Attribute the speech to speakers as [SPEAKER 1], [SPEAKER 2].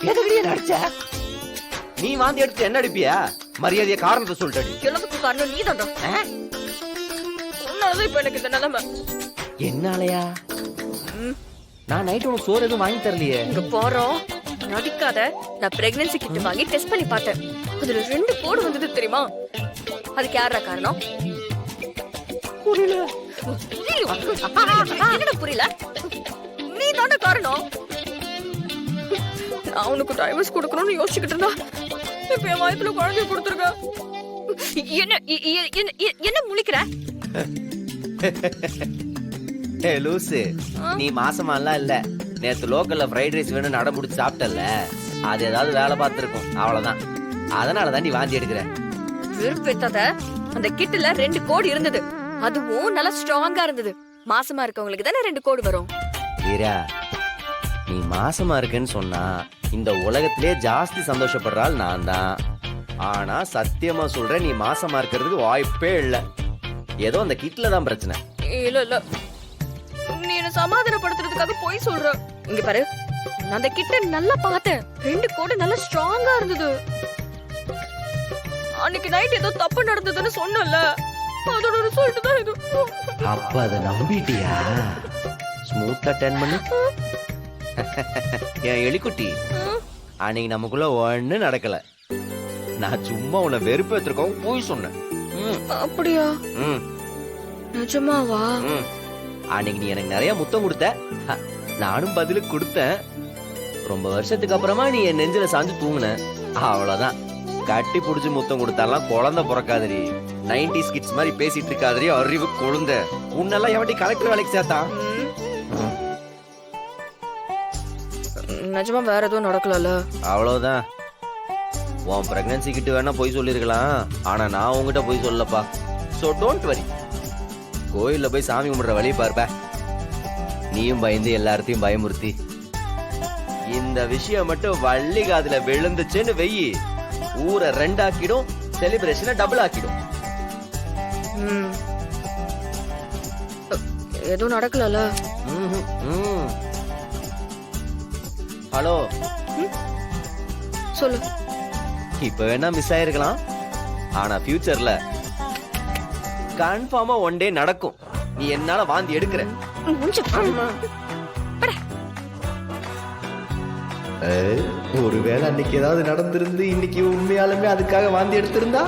[SPEAKER 1] எதுக்கு நடிச்ச? நீ வாந்தி எடுத்து என்ன அடிப்பியா? மரியாதைய காரணத்தை சொல்லிட்டடி.
[SPEAKER 2] எல்லாத்துக்கும் காரணம் நீ தான்டா. உன்னாலதான் இப்ப எனக்கு இந்த நிலைமை.
[SPEAKER 1] என்னாலயா? நான் நைட் உனக்கு சோறு எதுவும் வாங்கி தரலையே.
[SPEAKER 2] இங்க போறோம் நடிக்காத. நான் பிரெக்னன்சி கிட் வாங்கி டெஸ்ட் பண்ணி பார்த்தேன். அதுல 2 கோடு வந்தது தெரியுமா? அதுக்கு யாரா காரணம்?
[SPEAKER 1] புரியல.
[SPEAKER 2] என்னடா புரியல? நீ தானே காரணம். நான் உனக்கு டைவர்ஸ் கொடுக்கணும்னு யோசிச்சுக்கிட்டு இருந்தா இப்ப என் வயத்துல குழந்தைய கொடுத்துருக்க. என்ன முழிக்கிற?
[SPEAKER 1] லூசு, நீ மாசமாலாம் இல்ல. நேத்து லோக்கல்ல ஃப்ரைட் ரைஸ் வேணும்னு அடம் பிடிச்சி சாப்பிட்டல, அது ஏதாவது வேலை பார்த்திருக்கும், அவ்வளவுதான். அதனாலதான் நீ வாந்தி எடுக்கிற.
[SPEAKER 2] விருப்பத்தாத. அந்த கிட்ல 2 கோடு இருந்தது. அதுவும் நல்லா ஸ்ட்ராங்கா இருந்தது. மாசமா இருக்கவங்களுக்கு தானே 2 கோடு வரும்.
[SPEAKER 1] வீரா, நீ மாசமா இருக்கேன்னு சொன்னா இந்த உலகத்திலே ஜாஸ்தி சந்தோஷப்படுறாள் நான் தான். ஆனா சத்தியமா சொல்றேன், நீ மாசமா இருக்கிறதுக்கு வாய்ப்பே இல்ல. ஏதோ அந்த கிட்ல தான் பிரச்சனை.
[SPEAKER 2] இல்ல இல்ல, நீ என்ன சமாதானப்படுத்துறதுக்காக போய் சொல்ற. இங்க பாரு, நான் அந்த கிட்ட நல்லா பார்த்தேன். 2 கோடு நல்லா ஸ்ட்ராங்கா இருந்தது. அன்னைக்கு நைட் ஏதோ தப்பு நடந்ததுன்னு சொன்னல, அதோட ரிசல்ட் தான் இது.
[SPEAKER 1] அப்ப அதை நம்பிட்டியா? ஸ்மூத்தா டர்ன் பண்ணு. என் எலிக்குட்டி, அன்னைக்கு நமக்குள்ள ஒண்ணு நடக்கல. நான் சும்மா உன்னை வெறுப்பேற்றிருக்கோம் போய் சொன்னேன்.
[SPEAKER 2] அப்படியா? நிஜமாவா?
[SPEAKER 1] அன்னைக்கு நீ எனக்கு நிறைய முத்தம் கொடுத்த, நானும் பதிலுக்கு கொடுத்தேன். ரொம்ப வருஷத்துக்கு அப்புறமா நீ என் நெஞ்சில சாஞ்சு தூங்குன, அவ்வளவுதான். கட்டி புடிச்சு முத்தம் கொடுத்தாலாம் குழந்தை பிறக்காதடி. 90s கிட்ஸ் மாதிரி பேசிட்டு இருக்காதடி அறிவு குழந்தை. உன்னெல்லாம் எவட்டி கலெக்டர் வேலைக்கு சேர்த்தா?
[SPEAKER 2] நிஜமா வேற எதுவும் நடக்கல.
[SPEAKER 1] அவ்வளவுதான். உன் பிரெக்னன்சி கிட்ட வேணா போய் சொல்லிருக்கலாம், ஆனா நான் உங்ககிட்ட போய் சொல்லப்பா. So don't worry. கோயில்ல போய் சாமி கும்பிடுற வழி பார்ப்ப. நீயும் பயந்து எல்லார்த்தையும் பயமுறுத்தி இந்த விஷயம் மட்டும் வள்ளி காதுல விழுந்துச்சுன்னு வெயி, ஊரை 2 ஆக்கிடும், செலிப்ரேஷனை டபுள் ஆக்கிடும்.
[SPEAKER 2] எதுவும் நடக்கல.
[SPEAKER 1] ஹலோ,
[SPEAKER 2] சொல்லு.
[SPEAKER 1] இப்ப வேணா மிஸ் ஆயிருக்கலாம், ஆனா ஃபியூச்சர்ல கன்ஃபார்மா ஒன் டே நடக்கும். நீ என்னால வாந்தி எடுக்கிற. ஒருவேளை அன்னைக்கு ஏதாவது நடந்திருந்து இன்னைக்கு உண்மையாலுமே அதுக்காக வாந்தி எடுத்திருந்தா